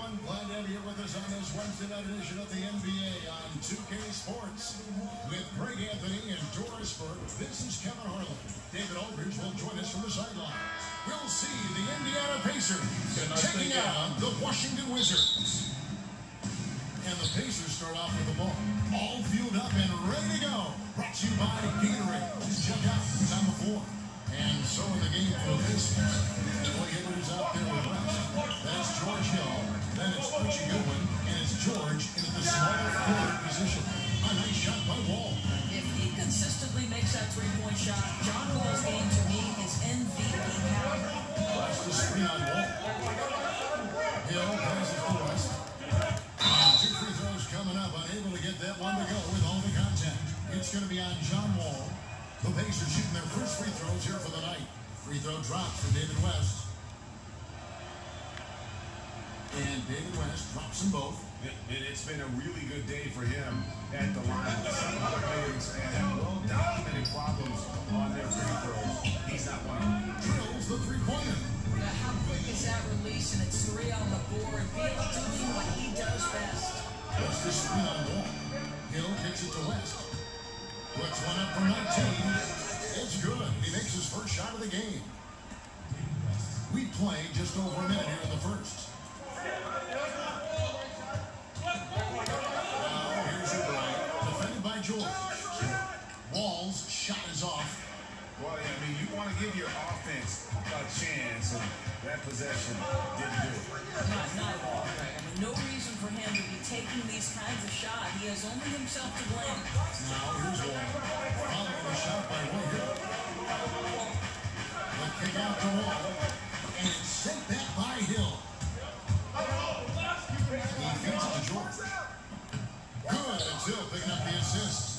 I'm glad to have you with us on this Wednesday night edition of the NBA on 2K Sports. With Greg Anthony and Doris Burke, this is Kevin Harlan. David Aldridge will join us from the sideline. We'll see the Indiana Pacers taking on the Washington Wizards. And the Pacers start off with the ball, all fueled up and ready to go. Brought to you by Gatorade. Just check out who's on the floor. And so in the game for the Pacers, the hitters out there with West. That's George Hill. Then it's Richie Goodwin, and it's George into the smaller forward position. A nice shot by Wall. If he consistently makes that three-point shot, John Wall's game to me is MVP caliber. Watch the screen on Wall. Hill passes to West. And 2 free throws coming up, unable to get that one to go with all the contact. It's going to be on John Wall. The Pacers shooting their first free throws here for the night. Free throw drops for David West. And David West drops them both. It's been a really good day for him at the line. Some other players have well-documented problems on their free throws. He's not one of them. Drills the three-pointer. How quick is that release? And it's 3 on the board. Beal doing what he does best. What's the screen on Wall? Hill kicks it to West. Puts one up for 19. It's good. He makes his first shot of the game. We play just over a minute here in the first. Now here's your break. Defended by George. Wall's shot is off. Well, I mean, you want to give your offense a chance, and that possession didn't do it. Not at all. Right? I mean, no reason for him to be taking these kinds of shots. He has only himself to blame. Now here's Wall. Following the shot by White. The kick out to Wall. And it's sent back by Hill. Defense to George. Good. It's Hill picking up the assist.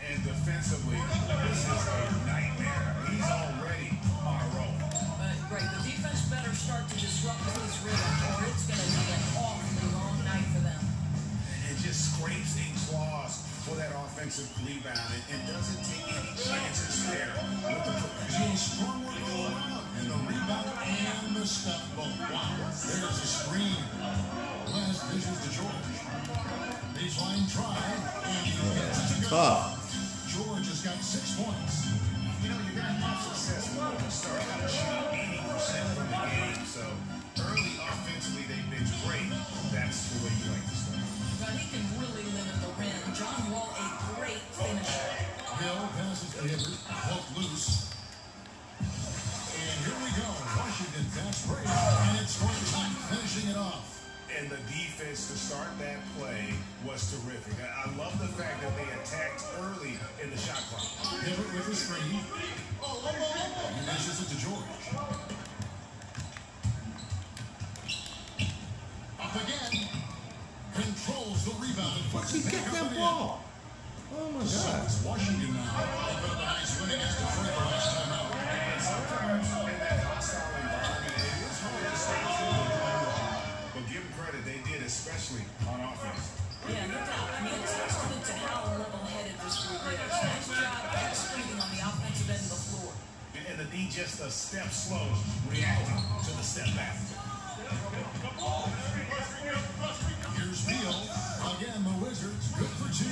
And defensively, this is a nightmare. He's already on a roll. Great. The defense better start to disrupt his rhythm, or it's going to be an awfully long night for them. It just scrapes and claws for that offensive rebound and doesn't take any chances there with the He's strong work all around. And the rebound and the step both. Wow. There's a screen. West dishes to George. Baseline try. And he gets it to go. George has got 6 points. You know, you're going to have success when you start out shooting 80% from the game. So early offensively, they've been great. That's the way you like to start. But he can really limit the rim. John Wall, a great finisher. Hill passes to Hibbert. Both loose. And here we go. Washington fast break. And it's scoring time, finishing it off. And the defense to start that play was terrific. I love the fact that they attacked early in the shot clock. Hibbert with the screen. He dishes it to George. Up again. Controls the rebound. What's he get that ball? Oh my So God. it's Washington now. They put up a nice win against Detroit the last time out. And sometimes in that hostile environment, it is hard to stay true to the plan. But give them credit, they did, especially on offense. Yeah, no doubt. I mean, it's testament to how level-headed this group is. Nice job executing on the offensive end of the floor. And the D just a step slow, reacting to the step back. Here's Beal. Again, the Wizards good for 2.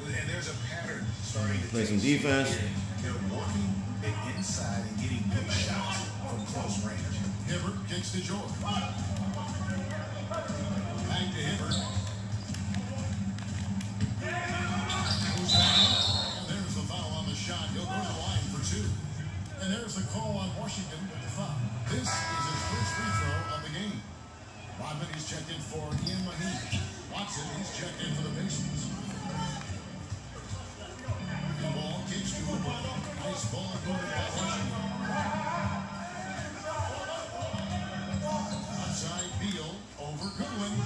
And there's a pattern starting to Play some take defense. They're working it inside and getting good shots from close range. Hibbert kicks to George. Back to Hibbert. Goes back. And there's the foul on the shot. He'll go to the line for 2. And there's the call on Washington with the foul. This is his first free throw of the game. Rodman, he's checked in for Ian Mahee. Watson, he's checked in for the Pacers. The ball kicks to him. Nice ball movement by Washington. Outside Beal over Goodwin.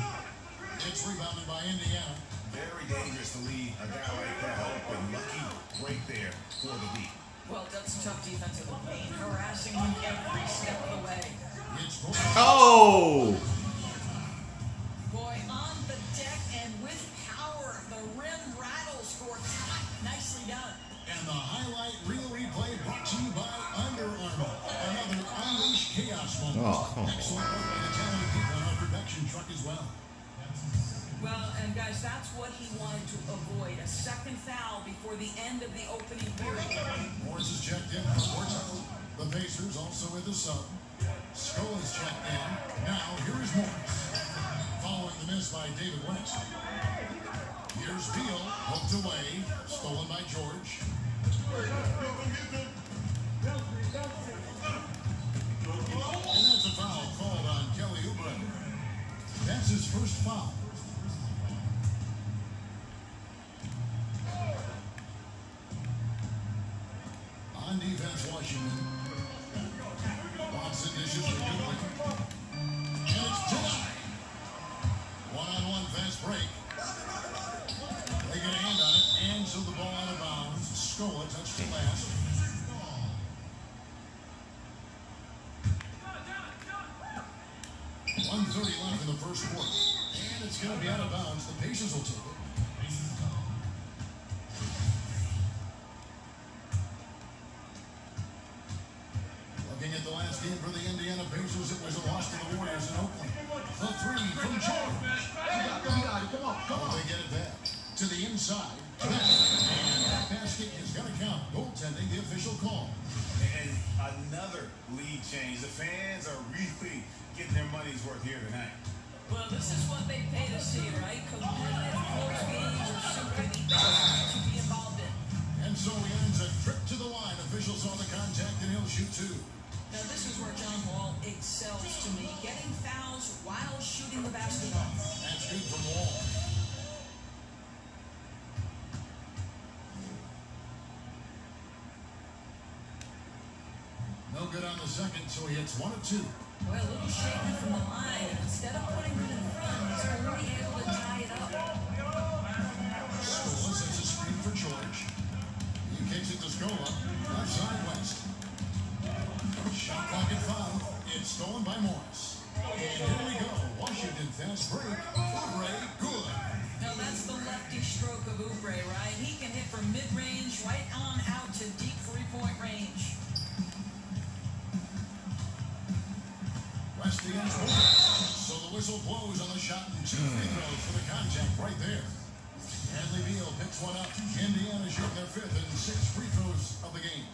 It's rebounded by Indiana. Very dangerous to leave a guy like that open. Lucky break there for the D. Well, that's tough defensive lane, harassing him every step of the way. Oh! Boy, on the deck and with power, the rim rattles Gortat. Nicely done. And the highlight reel replay brought to you by Under Armour. Another Unleash Chaos moment. Oh, excellent work by the talented people in our production truck as well. Well, and guys, that's what he wanted to avoid. A second foul before the end of the opening period. Morris is checked in for Gortat. The Pacers also with the sub. Skull is checked in. Now, here is Morris. Following the miss by David West. Here's Beal, hooked away, stolen by George. And that's a foul called on Kelly Oubre. That's his first foul. On defense, Washington. Watson dishes for Goodwin. And it's denied. One-on-one fast break. They get a hand on it, and so the ball out of bounds. Scola touched it last. .130 left in the first quarter. And it's going to be out of bounds. The Pacers will take it. Looking at the last game for the Indiana Pacers, it was a loss to the Warriors in Oakland. The three from George. Come on. They get it back to the inside. And that basket is going to count. Goaltending, the official call. And another lead change. The fans are really getting their money's worth here tonight. Well, this is what they pay to see, right? Competitive, close games are simply the best to be involved in. And so he ends a trip to the line. Officials saw the contact, and he'll shoot two. Now, this is where John Wall excels to me, getting fouls while shooting the basketball. That's good from Wall. No good on the second, so he hits 1 of 2. Well, a little shaky from the line, and instead of putting it in front, he's only able to tie it up. Scola sets a screen for George. He kicks it to Scola. Left side West. Shot clock at 5. It's stolen by Morris. And here we go. Washington fast break. Oubre, good. Now, that's the lefty stroke of Oubre, right? He can hit from mid-range right on out to deep three-point range. West against Morris. So the whistle blows on the shot and 2 free throws for the contact right there. Bradley Beal picks one up. Indiana shooting their 5th and 6th free throws of the game.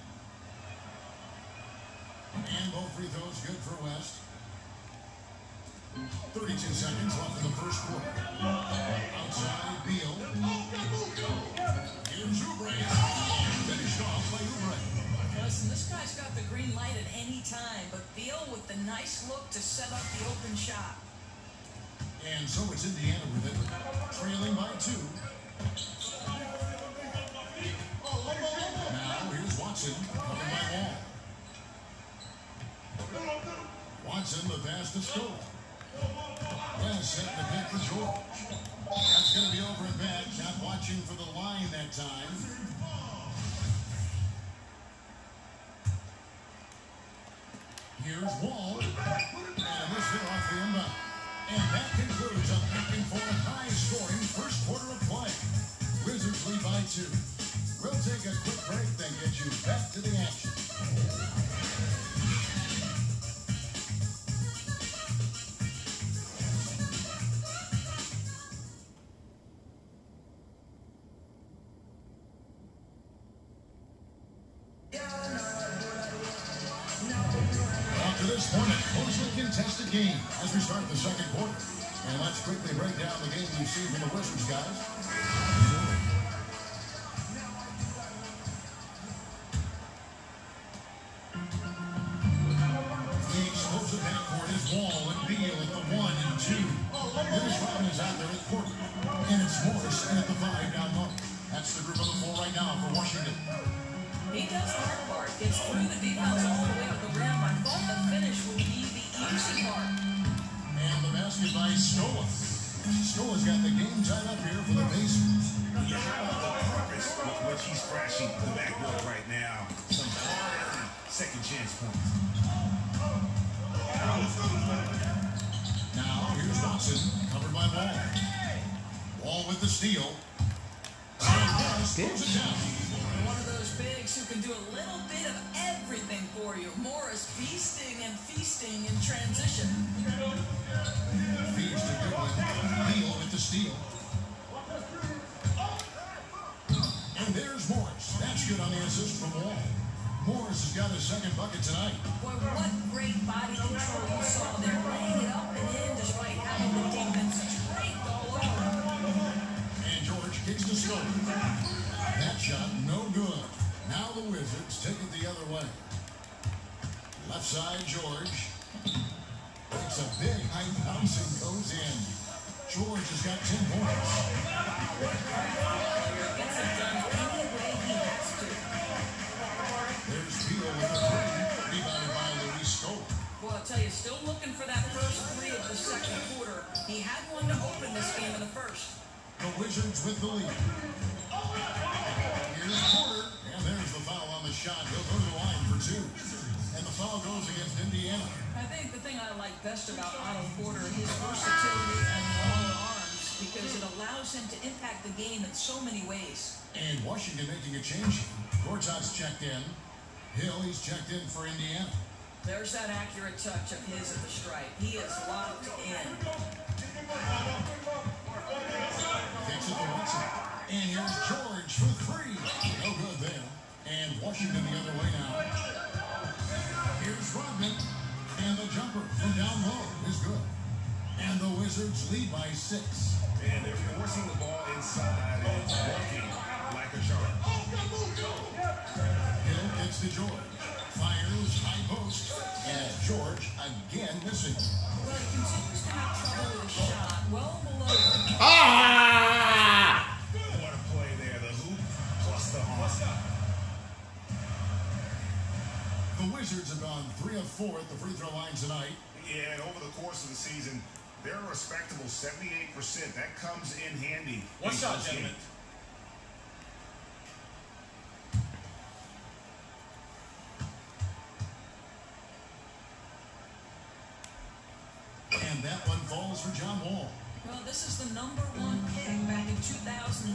And both free throws good for West. 32 seconds left in the first quarter. Outside, Beal. Here's Oubre. Finished off by Oubre. Listen, this guy's got the green light at any time, but Beal with the nice look to set up the open shot. And so it's Indiana with it, trailing by 2. Now here's Watson, covered by Wall. Watson, the pass to Scola. West set the pick for George. That's going to be over and back. Not watching for the line that time. Here's Wall. And this hit off the inbound. And that concludes a back-and-forth high-scoring first quarter of play. Wizards lead by 2. We'll take a quick break, then get you back to the action. Up to this point, a closely contested game as we start the second quarter. And let's quickly break down the game we've seen from the Wizards, guys. The explosive backcourt is Wall and Beal at the 1 and 2. Dennis Rodman is out there at court. And it's Morris in at the 5 down low. That's the group of the 4 right now for Washington. He does the hard part, gets through the defense all the way to the rim. I thought the finish would be the easy part. And the basket by Scola. Scola's got the game tied up here for the Pacers. Yeah, how about the purpose with which he's crashing the backboard right now? Some hard second chance points. Now, here's Watson, covered by Wall. Wall with the steal. Morris throws it down. One of those bigs who can do a little bit of everything for you. Morris feasting and feasting in transition. Feeds to Goodwin. Beal with the steal. Morris has got his second bucket tonight. Boy, what great body control you saw there. Laying it up and in, despite having the defense draped all over. And George kicks the score. That shot, no good. Now the Wizards take it the other way. Left side, George. It's a big high bounce and goes in. George has got 10 points. Gets it done any way he has to. There's Beal with the three, rebounded by Luis Scola. Well, I'll tell you, still looking for that first three of the second quarter. He had one to open this game in the first. The Wizards with the lead. Here's Porter, and there's the foul on the shot. He'll go to the line for two. And the foul goes against Indiana. I think the thing I like best about Otto Porter, his versatility and long arms, because it allows him to impact the game in so many ways. And Washington making a change. Gortat's checked in. Hill, he's checked in for Indiana. There's that accurate touch of his at the stripe. He is locked in. Takes it to Watson. And here's George for three. No good there. And Washington the other way now. Here's Rodman. And the jumper from down low is good. And the Wizards lead by 6. And they're forcing the ball inside and it's working like a charm. Hill gets to George. Fires high post. And George again missing. Well, he continues to have trouble with his shot. Well below. Ah! What a play there. The hoop plus the arm. The Wizards have gone 3 of 4 at the free throw line tonight. Yeah, and over the course of the season, they're a respectable 78%. That comes in handy. One shot, gentlemen. And that one falls for John Wall. Well, this is the #1 pick back in 2010.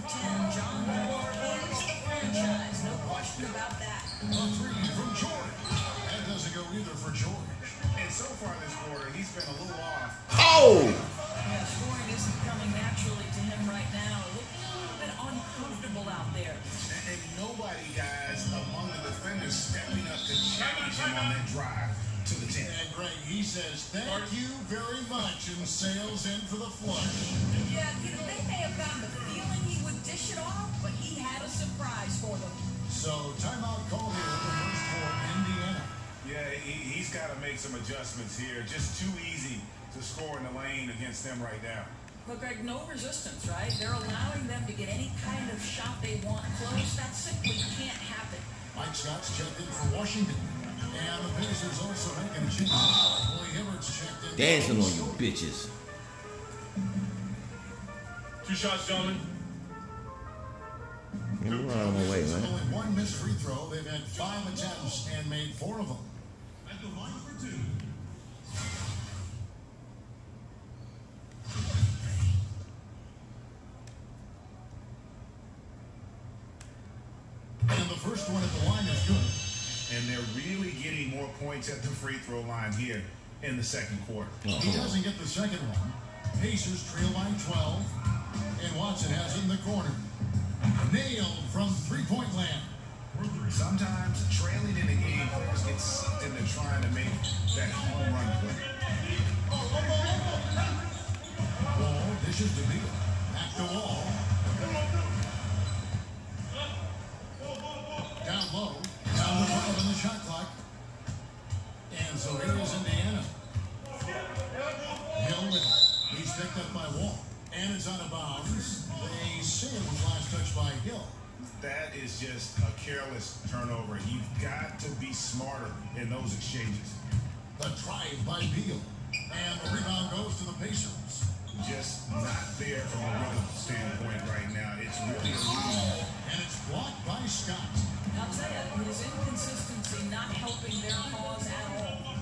John Wall is the franchise. No question about that. A three from George. That doesn't go either for George. And so far this quarter, he's been a little off. Oh! Yeah, scoring isn't coming naturally to him right now. Looking a little bit uncomfortable out there. And nobody, guys, among the defenders stepping up to challenge him on that drive to the 10. And Greg, he says, thank you very much, and sails in for the flush. Yeah, you know, they may have gotten the feeling he would dish it off, but he had a surprise for them. So, timeout call here in the first for Indiana. Yeah, he's got to make some adjustments here. Just too easy to score in the lane against them right now. But Greg, no resistance, right? They're allowing them to get any kind of shot they want close. That simply can't happen. Mike Scott's checked in for Washington. And the Pacers also making a change. Boy Hibbert's checked in. Dancing on you bitches. 2 shots, gentlemen. You're out of my way, man. Only one missed free throw. They've had 5 attempts and made 4 of them. At the line for 2. And the first one at the line is good. And they're really getting more points at the free throw line here in the second quarter. He doesn't get the second one. Pacers trail by 12. And Watson has it in the corner. Nailed from three-point land. Sometimes trailing in a game, players get sucked into trying to make that home run play. Wall dishes to Beal. Back to Wall. Down low. Down the 12 on the shot clock. And so here is Indiana. Hill with it. He's picked up by Wall. And it's out of bounds. They say it was last touched by Hill. That is just a careless turnover. You've got to be smarter in those exchanges. The drive by Beal. And the rebound goes to the Pacers. Just not there from a rhythm standpoint right now. It's really a And it's blocked by Scott. I'll tell you, his inconsistency not helping their cause at all.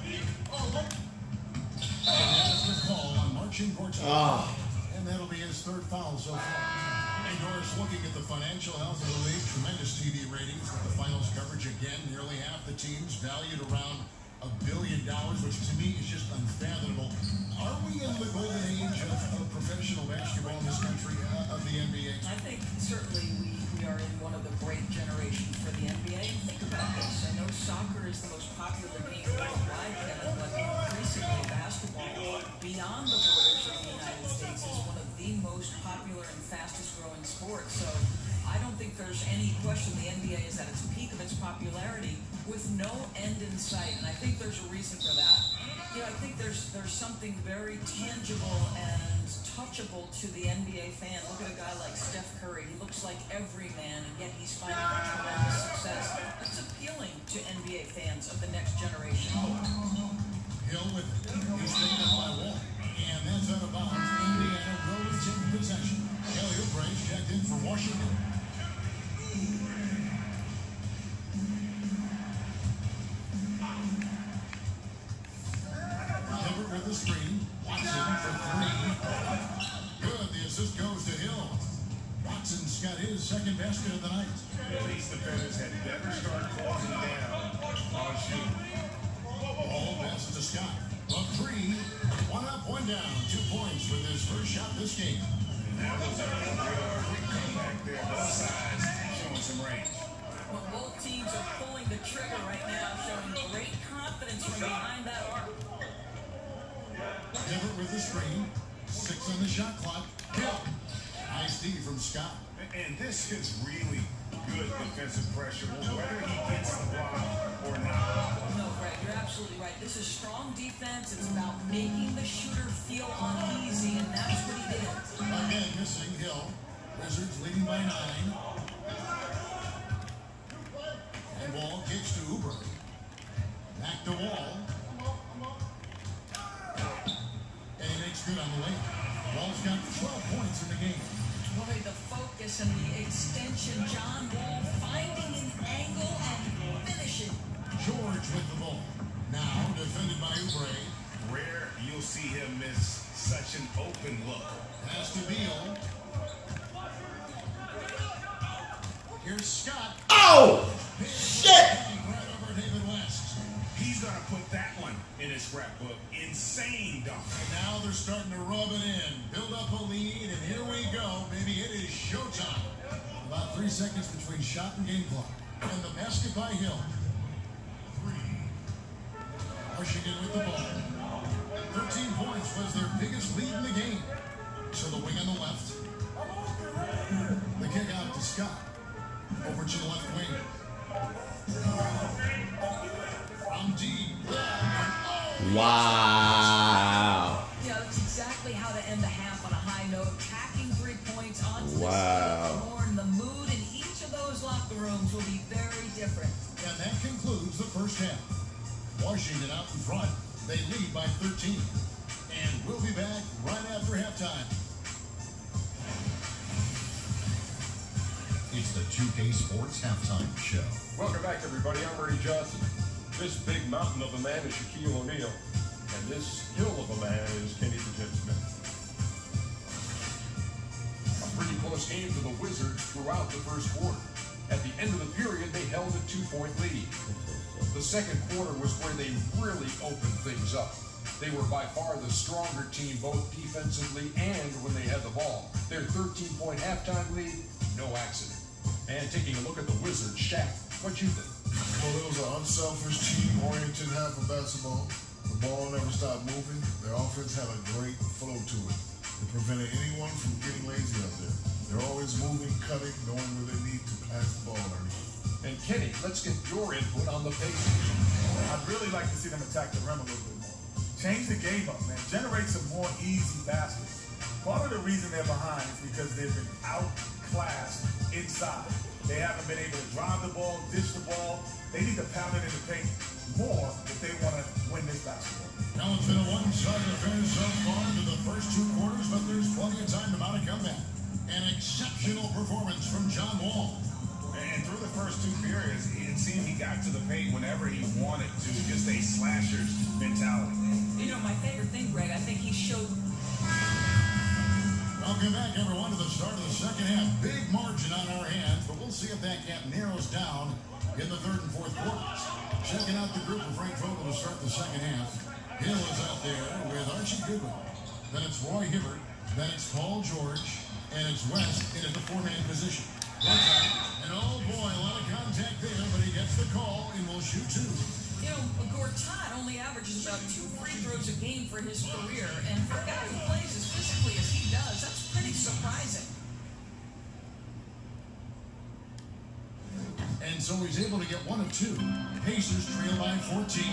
And that's the call on Beal Gortat. And that'll be his 3rd foul so far. And Doris, looking at the financial health of the league, tremendous TV ratings with the finals coverage again. Nearly half the teams valued around $1 billion, which to me is just unfathomable. Are we in the golden age of professional basketball in this country, of the NBA? I think certainly we are in one of the great generations for the NBA. Think about this. I know soccer is the most popular game worldwide, Kevin, but increasingly basketball, beyond the borders of the United States, is one of the most popular and fastest growing sports. So I don't think there's any question the NBA is at its peak of its popularity with no end in sight, and I think there's a reason for that. You know, I think there's something very tangible and touchable to the NBA fan. Look at a guy like Steph Curry. He looks like every man, and yet he's finding tremendous success. That's appealing to NBA fans of the next generation. Hill with it. He's taken up by Wall. And that's out of bounds. Indiana rolls in possession. Kelly Oubre checked in for Washington. Hibbert with the screen. Watson for three. Good. The assist goes to Hill. Watson's got his second basket of the night. Yeah, these defenders had better start closing down on shooting. Ball pass to Scott. A three. One up, one down. 2 points with his first shot this game. And that was a real quick comeback there. Both sides showing some range. Well, both teams are pulling the trigger right now, showing great confidence from behind that arc. Hibbert with the screen. 6 on the shot clock. Hill. Nice D from Scott. And this is really good defensive pressure, whether he gets the block or not. No, Greg, you're absolutely right. This is strong defense. It's about making the shooter feel uneasy, and that's what he did. Again, missing Hill. Wizards leading by 9. And Wall kicks to Oubre. Back to Wall. And he makes good on the way. Wall's got 12 points in the game. Boy, the focus and the extension. John Wall finding an angle and finishing. George with the ball. Now defended by Oubre. Rare you'll see him miss such an open look. Pass to Beal. Here's Scott. Oh! Shit! Right over David West. He's going to put that one in his scrapbook. Insane dunk. And now they're starting to rub it in. Build up a lead, and here we go. Baby, it is showtime. About 3 seconds between shot and game clock. And the basket by Hill. 3. Washington with the ball. 13 points was their biggest lead in the game. So the wing on the left. The kick out to Scott. Over to the left wing. From deep. Wow. Yeah, that's exactly how to end the half on a high note. Packing 3 points onto the Wow. horn. The mood in each of those locker rooms will be very different. And that concludes the first half. Washington out in front. They lead by 13. And we'll be back right after halftime. It's the 2K Sports Halftime Show. Welcome back, everybody. I'm Ray Johnson. This big mountain of a man is Shaquille O'Neal, and this hill of a man is Kenny the Jet Smith. A pretty close game for the Wizards throughout the first quarter. At the end of the period, they held a 2-point lead. The second quarter was where they really opened things up. They were by far the stronger team, both defensively and when they had the ball. Their 13-point halftime lead, no accident. And taking a look at the Wizards, Shaq, what you think? Well, it was an unselfish, team-oriented half of basketball. The ball never stopped moving. Their offense had a great flow to it. It prevented anyone from getting lazy out there. They're always moving, cutting, knowing where they need to pass the ball underneath. And Kenny, let's get your input on the pace. I'd really like to see them attack the rim a little bit more. Change the game up, man. Generate some more easy baskets. Part of the reason they're behind is because they've been outclassed inside. They haven't been able to drive the ball, dish the ball. They need to pound it in the paint more if they want to win this basketball. Now it's been a one-sided finish so far to the first 2 quarters, but there's plenty of time to mount a comeback. An exceptional performance from John Wall. And through the first 2 periods, it seemed he got to the paint whenever he wanted to. Just a slasher's mentality. You know, my favorite thing, Greg, I think he showed. Welcome back, everyone, to the start of the second half. Big margin on our hands, but we'll see if that gap narrows down in the third and fourth quarters. Checking out the group of Frank Vogel to start the second half. Hill is out there with Archie Goodwin. Then it's Roy Hibbert. Then it's Paul George. And it's West in at the 4-man position. And oh boy, a lot of contact there, but he gets the call and will shoot 2. You know, Gortat only averages about 2 free throws a game for his career, and for a guy who plays as physically as he does, that's pretty surprising. And so he's able to get 1 of 2. Pacers trail by 14.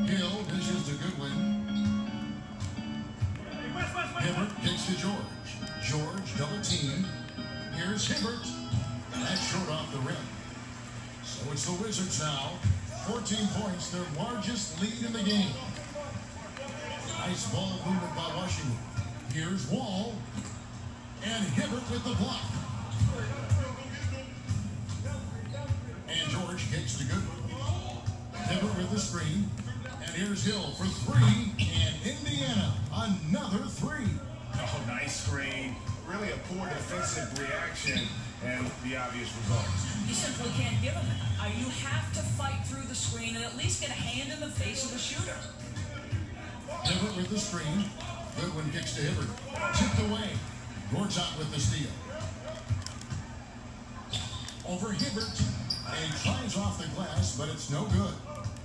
Hill dishes to Goodwin. Hibbert kicks to George. George double team. Here's Hibbert. That's short off the rim. So it's the Wizards now. 14 points, their largest lead in the game. Nice ball movement by Washington. Here's Wall. And Hibbert with the block. And George kicks to Goodwin. Hibbert with the screen. And here's Hill for 3. And Indiana, another 3. Oh, nice screen. Really a poor defensive reaction and the obvious results. You simply can't give him that. You have to fight through the screen and at least get a hand in the face of the shooter. Hibbert with the screen. Goodwin kicks to Hibbert. Tipped away. Gortat with the steal. Over Hibbert. And he tries off the glass, but it's no good.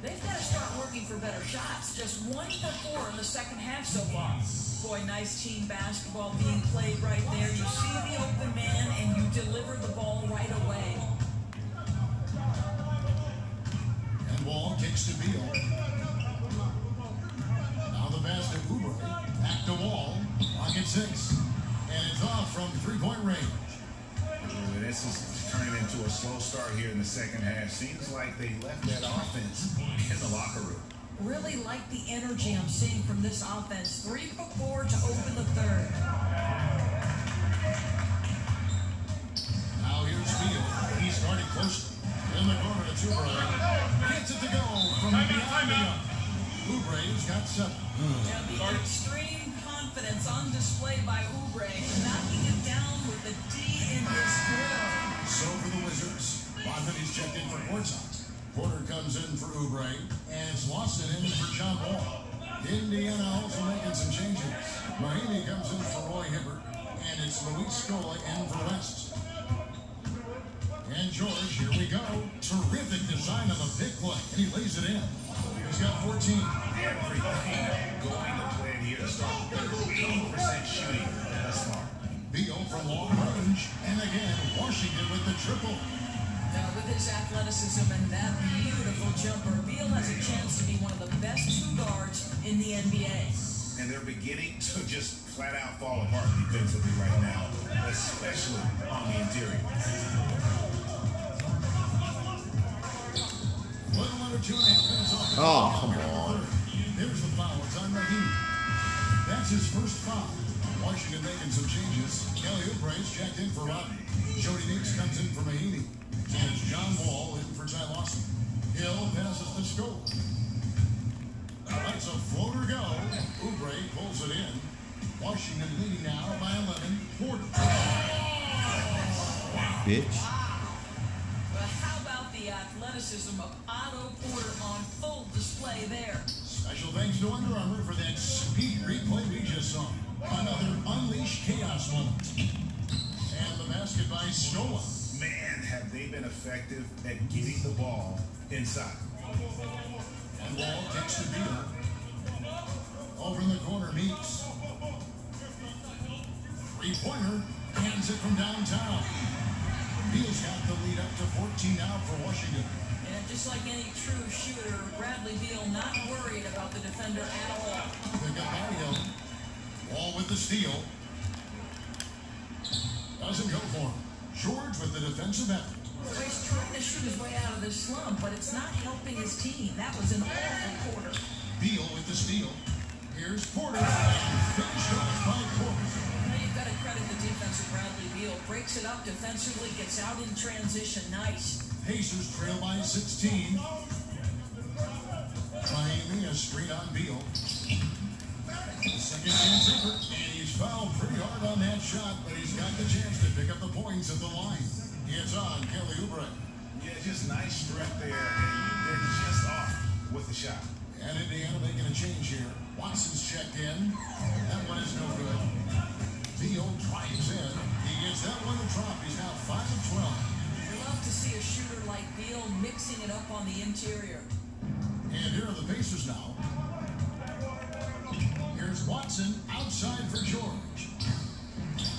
They've got to start working for better shots. Just 1 for 4 in the second half so far. Boy, nice team basketball being played right there. You see the open man, and you deliver the ball right away. And Wall kicks to Beal. Now the pass to Oubre. Back to Wall. Clock at 6. And it's off from 3-point range. This is turning into a slow start here in the second half. Seems like they left that offense in the locker room. Really like the energy I'm seeing from this offense. 3 for 4 to open the third. Now here's Beal. He's starting close in the corner to Oubre. Gets it to go from beyond the arc. Oubre's got 7. Now the extreme confidence on display by Oubre, knocking it down with the D in his throw. So for the Wizards, Bonfitty's checked in for Gortat. Porter comes in for Oubre, and it's Lawson in for John Wall. Indiana also making some changes. Mahaney comes in for Roy Hibbert, and it's Luis Scola in for West. And George, here we go. Terrific design of a pick play, and he lays it in. He's got 14. Everything going to plan here to start 80% shooting. That's smart. Beal from long range, and again, Washington with the triple. Now, with his athleticism and that beautiful jumper, Beal has a chance to be one of the best 2 guards in the NBA. And they're beginning to just flat out fall apart defensively right now, especially on the interior. Little under 2.5 minutes off the Oh, clock. come on. There's the foul. It's on Mahaney. That's his first foul. Washington making some changes. Kelly Oubre's checked in for Rodney. Jody Meeks comes in for Mahaney. And it's John Wall in for Ty Lawson. Hill passes to Scola. That's a floater go. Oubre pulls it in. Washington leading now by 11. Porter. Bitch. But how about the athleticism of Otto Porter on full display there? Special thanks to Under Armour for that speed replay we just saw. Another unleashed chaos moment. And the basket by Scola. Man, have they been effective at getting the ball inside. And Wall kicks to Beal. Over in the corner, Meeks. 3-pointer. Hands it from downtown. Beal's got the lead up to 14 now for Washington. And just like any true shooter, Bradley Beal not worried about the defender at all. Pick up by Hill. Wall with the steal. Doesn't go for him. George with the defensive effort. So he's trying to shoot his way out of this slump, but it's not helping his team. That was an awful quarter. Beal with the steal. Here's Porter. And finished off by Porter. Now you've got to credit the defense of Bradley Beal. Breaks it up defensively, gets out in transition. Nice. Pacers trail by 16. Miami a screen on Beal. Second chance effort, and he's fouled pretty hard on that shot, but he's got the chance to pick up the points at the line. It's on Kelly Oubre. Yeah, just nice strength there, and they're just off with the shot. And Indiana making a change here. Watson's checked in. That one is no good. Beal drives in. He gets that win the trophy. He's now 5 of 12. We love to see a shooter like Beal mixing it up on the interior. And here are the Pacers now. Here's Watson outside for George.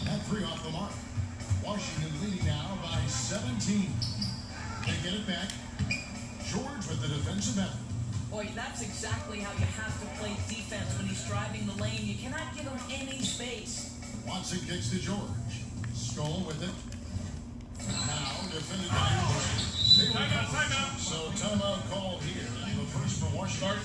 That three off the mark. Washington leading now by 17. They get it back. George with the defensive effort. Boy, that's exactly how you have to play defense when he's driving the lane. You cannot give him any space. Watson kicks to George. Skull with it. Now defended by George. Timeout. So timeout called here. The first for Washington.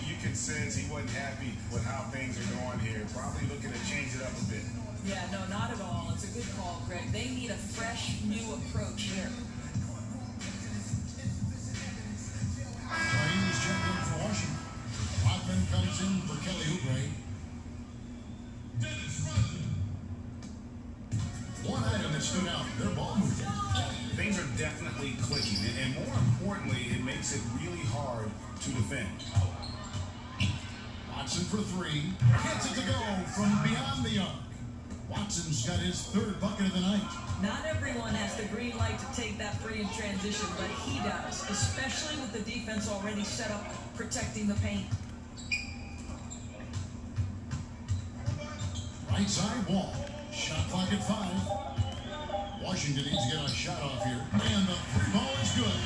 You can sense he wasn't happy with how things are going here. Probably looking to change it up a bit. Yeah, no, not at all. It's a good call, Greg. They need a fresh, new approach here. He's checked in for Washington. Hoffman comes in for Kelly Oubre. One item that stood out, their ball movement. Things are definitely clicking, and more importantly, it makes it really hard to defend. Watson for three. Gets it to go from beyond the arc. Watson's got his third bucket of the night. Not everyone has the green light to take that free in transition, but he does, especially with the defense already set up protecting the paint. Right side wall. Shot clock at 5. Washington needs to get a shot off here. And the free ball is good.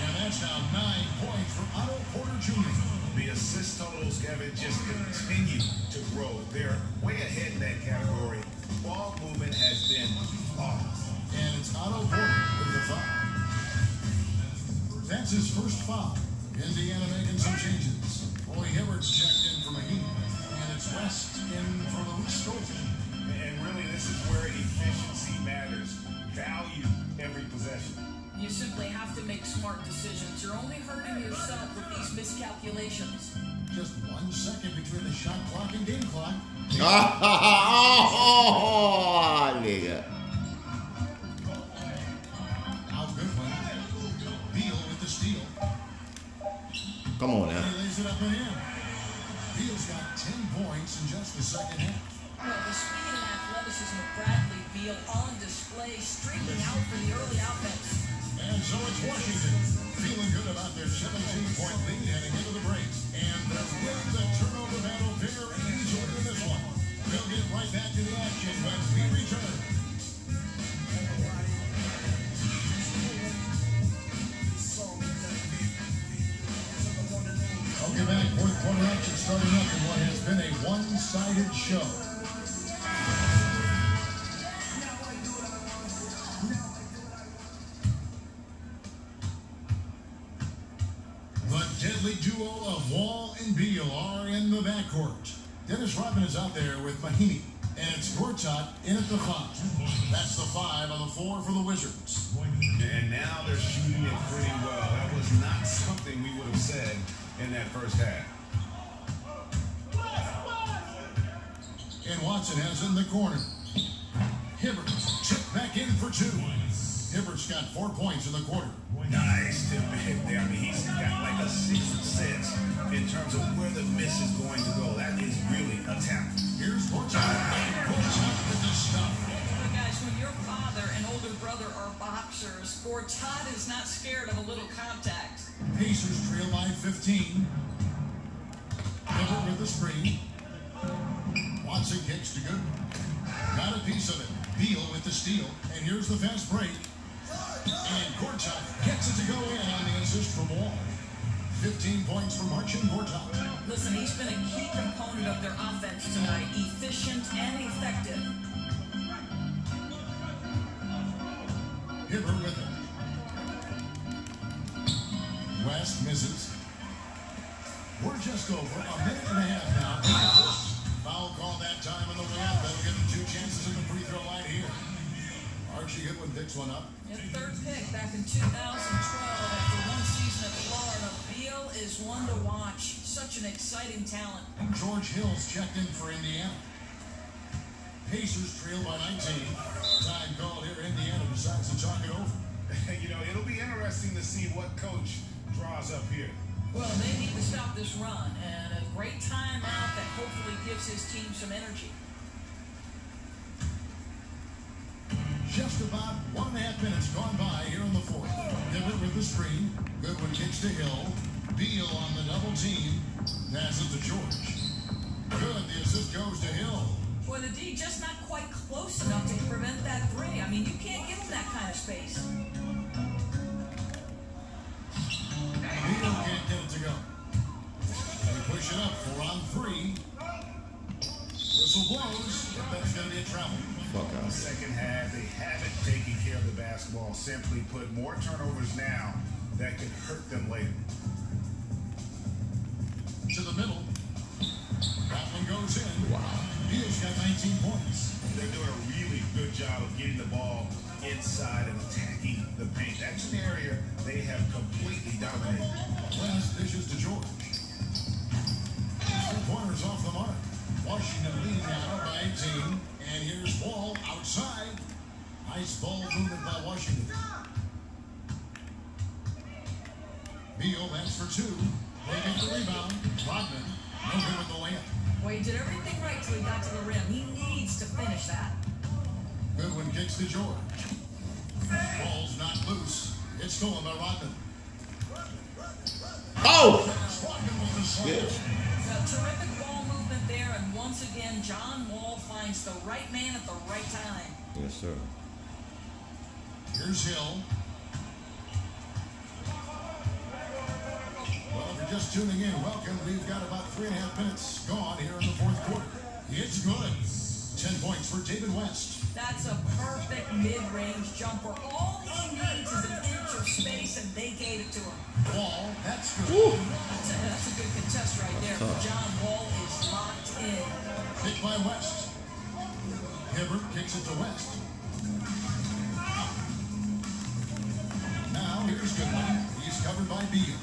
And that's now 9 points for Otto Porter Jr. The assist totals, Kevin, just continue to grow. They're way ahead in that category. Ball movement has been flawless. And it's Otto Porter with the foul. That's his first foul. Indiana making some changes. Roy Hibbert's checked in for McGee. And it's West in for Louis Scofield. And really, this is where efficiency matters. Value every possession. You simply have to make smart decisions. You're only hurting yourself with these miscalculations. Just 1 second between the shot clock and game clock. Nigga. Now Goodwin. Beal with the steal. Come on now. He lays it up and in. Beal's got 10 points in just the second half. Well, the speed and athleticism of Bradley Beal on display, streaking out for the early offense. And so it's Washington feeling good about their 17-point lead heading into the break. And they're winning the turnover battle very easily in this one. We'll get right back to the action when we return. Welcome back. Fourth quarter action starting up in what has been a one-sided show. The deadly duo of Wall and Beal are in the backcourt. Dennis Rodman is out there with Mahinmi. And it's Gortat in at the 5. That's the 5 on the 4 for the Wizards. And now they're shooting it pretty well. That was not something we would have said in that first half. And Watson has in the corner. Hibbert chipped back in for 2. Hibbert's got 4 points in the quarter. Nice tip hit there. I mean, he's got like a 6th sense in terms of where the miss is going to go. That is really a talent. Here's Gortat. Gortat with the stuff. Well, guys, when your father and older brother are boxers, Gortat is not scared of a little contact. Pacers trail by 15. Hibbert with the screen. Watson kicks to good. Got a piece of it. Beal with the steal. And here's the fast break. And Gortat gets it to go in on the assist from Wall. 15 points for Marcin Gortat. Listen, he's been a key component of their offense tonight. Efficient and effective. Hibbert with it. West misses. We're just over a minute and a half now. Foul call that time on the way out. That'll give them 2 chances at the free throw line here. Archie Goodwin picks one up. His third pick back in 2012 after 1 season at Florida. Beal is one to watch. Such an exciting talent. George Hill's checked in for Indiana. Pacers trail by 19. Time called here. Indiana decides to talk it over. You know, it'll be interesting to see what coach draws up here. Well, they need to stop this run, and if great timeout that hopefully gives his team some energy. Just about 1.5 minutes gone by here in the fourth. Hibbert with the screen. Goodwin kicks to Hill. Beal on the double team. Passes to George. Good. The assist goes to Hill. Boy, the D just not quite close enough to prevent that three. I mean, you can't give him that kind of space. Beal can't get it to go. They push it up 4-on-3. Whistle blows. That's going to be a travel. Fuck out. Second half, they haven't taken care of the basketball. Simply put, more turnovers now that could hurt them later. To the middle. That one goes in. Wow. Beal's got 19 points. They're doing a really good job of getting the ball inside and attacking the paint. That's an area they have completely dominated. West dishes to George. 4 pointers off the mark. Washington leading now by 18. And here's Wall outside. Nice ball movement by Washington. Beal, that's for 2. They get the rebound. Rodman, no good with the layup. Well, he did everything right till he got to the rim. He needs to finish that. Goodwin kicks to George. Ball's not loose. It's stolen by Rodman. Oh! Swanton with the slam. Yes. A terrific ball movement there, and once again, John Wall finds the right man at the right time. Yes, sir. Here's Hill. Well, if you're just tuning in, welcome. We've got about 3.5 minutes gone here in the fourth quarter. It's good. 10 points for David West. That's a perfect mid-range jumper. All he needs is an inch of space, and they gave it to him. Wall, that's good. Woo. That's a good contest right there. But John Wall is locked in. Kick by West. Hibbert kicks it to West. Now, here's Goodwin. He's covered by Beal.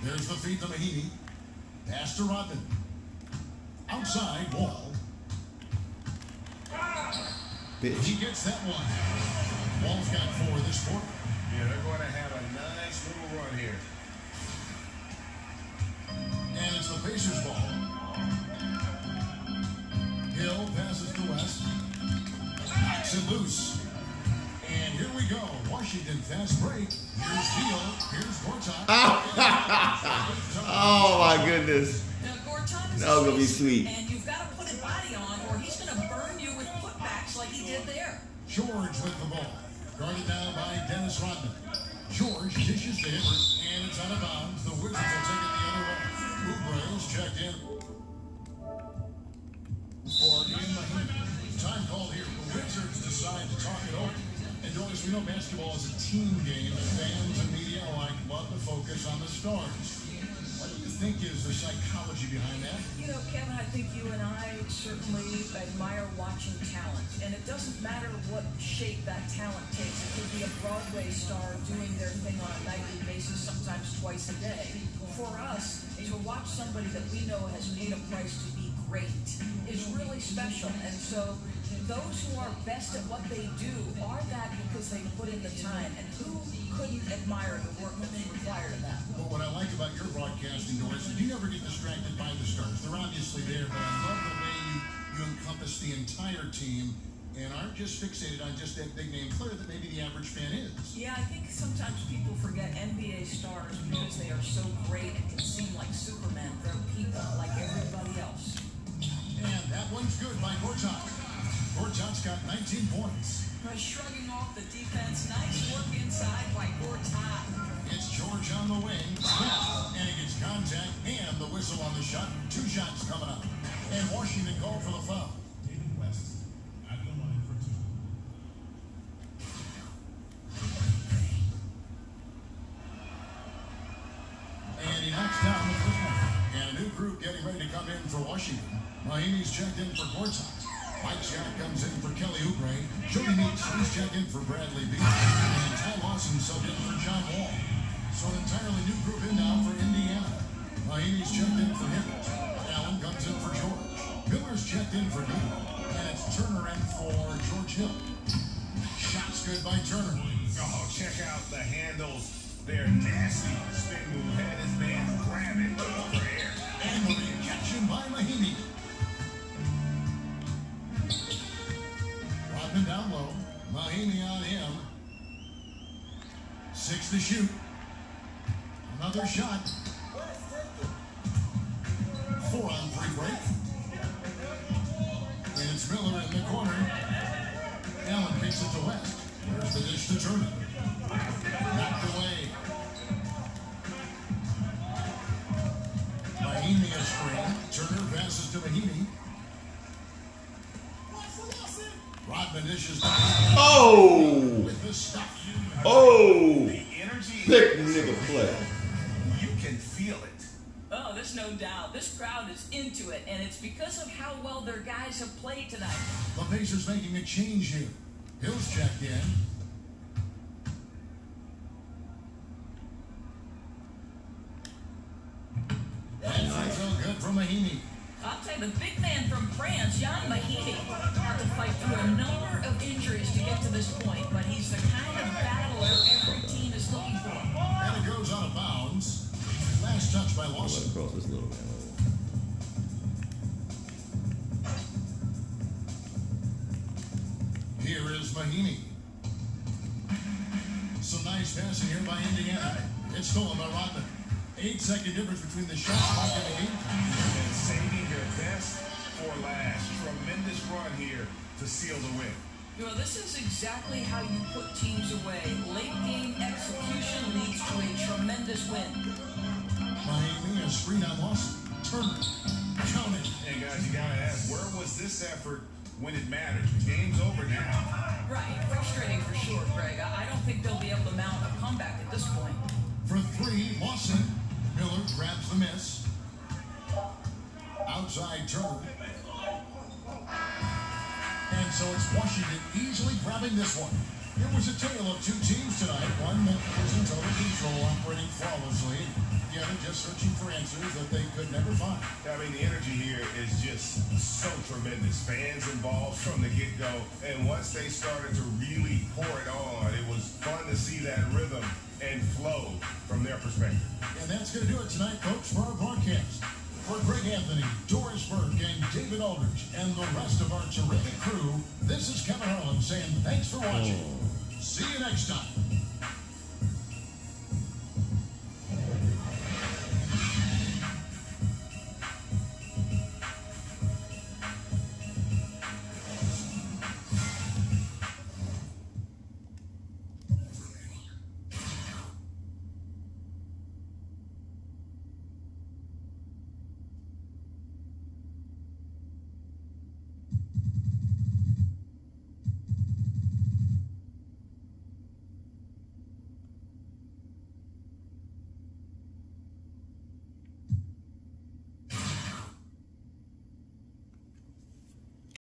There's the feed to Mahiney. Pass to Rodman. Outside, Wall. Bitch. He gets that one. Wall's got 4 this quarter. Yeah, they're going to have a nice little run here. And it's the Pacers' ball. Hill passes to West. Knocks it loose. And here we go. Washington fast break. Here's Beal. Here's Gortat. Oh my goodness. Now, Gortat is That was gonna be space, sweet. and you've got to put a body on, or he's going to burn you with putbacks like he did there. George with the ball. Guarded now by Dennis Rodman. George dishes to Hibbert, and it's out of bounds. The Wizards will take it the other way. Oubre is checked in. For Ian Mahiney. Time called here. The Wizards decide to talk it over. And Doris, we know basketball is a team game, and fans and media alike love to focus on the stars. What do you think is the psychology behind that? You know, Kevin, I think you and I certainly admire watching talent. And it doesn't matter what shape that talent takes. It could be a Broadway star doing their thing on a nightly basis, sometimes twice a day. For us, to watch somebody that we know has paid a price to be great is really special. And so those who are best at what they do are that because they put in the time. And who couldn't admire the work that's required of that? Well, what I like about your broadcasting, Doris, is you never get distracted by the stars. They're obviously there, but I love the way you encompass the entire team and aren't just fixated on just that big name player that maybe the average fan is. Yeah, I think sometimes people forget NBA stars because they are so great and can seem like Superman. They're people like everybody else. And that one's good by Gortat. Gortat's got 19 points. Shrugging off the defense. Nice work inside by Gortat. It's George on the wing. And he gets contact and the whistle on the shot. 2 shots coming up. And Washington called for the foul. David West at the line for 2. And he knocks down the first one. And a new group getting ready to come in for Washington. Mahiney's checked in for Gortat. Mike Jack comes in for Kelly Oubre. Jody Meeks, he's checked in for Bradley Beal. And Ty Lawson subbed in for John Wall. So an entirely new group in now for Indiana. Mahiney's checked in for Hibbert. Allen comes in for George. Miller's checked in for Beal. And it's Turner in for George Hill. Shots good by Turner. Oh, check out the handles. They're nasty. Spin move. Had his man grab it over air. Fakes the shoot. Another shot. 4-on-3 break. And it's Miller in the corner. Allen kicks it to West. Here's the dish to Turner. Knocked away. Mahimi a screen. Turner passes to Mahimi. Rodman dishes to Oh! with the stuff. Oh! The energy. Pick nigga play. You can feel it. Oh, there's no doubt. This crowd is into it, and it's because of how well their guys have played tonight. The Pacers making a change here. Hill's checked in. And that's all good for Mahimi. I'll tell you, the big man from France, Jan Mahimi, had to fight through a number of injuries to get to this point, but he's the kind of battler every team is looking for. And it goes out of bounds. Last touch by I'll let Lawson. it cross this little man. Here is Mahimi. Some nice passing here by Indiana. It's stolen by Rodman. 8-second difference between the shot clock and the game time. And saving your best for last. Tremendous run here to seal the win. You know, this is exactly how you put teams away. Late game execution leads to a tremendous win. Mahimi a screen on Lawson. Turner. Counting. And guys, you gotta ask, where was this effort when it mattered? The game's over now. Right, frustrating for sure, Greg. I don't think they'll be able to mount a comeback at this point. For three, Lawson. Miller grabs the miss. Outside Turner. And so it's Washington easily grabbing this one. It was a tale of two teams tonight. One that was in total control, operating flawlessly. The other just searching for answers that they could never find. I mean, the energy here is just so tremendous. Fans involved from the get-go. And once they started to really pour it on, it was fun to see that rhythm and flow from their perspective. And that's going to do it tonight, folks, for our broadcast. For Greg Anthony, Doris Burke, and David Aldridge, and the rest of our terrific crew, this is Kevin Harlan saying thanks for watching. See you next time.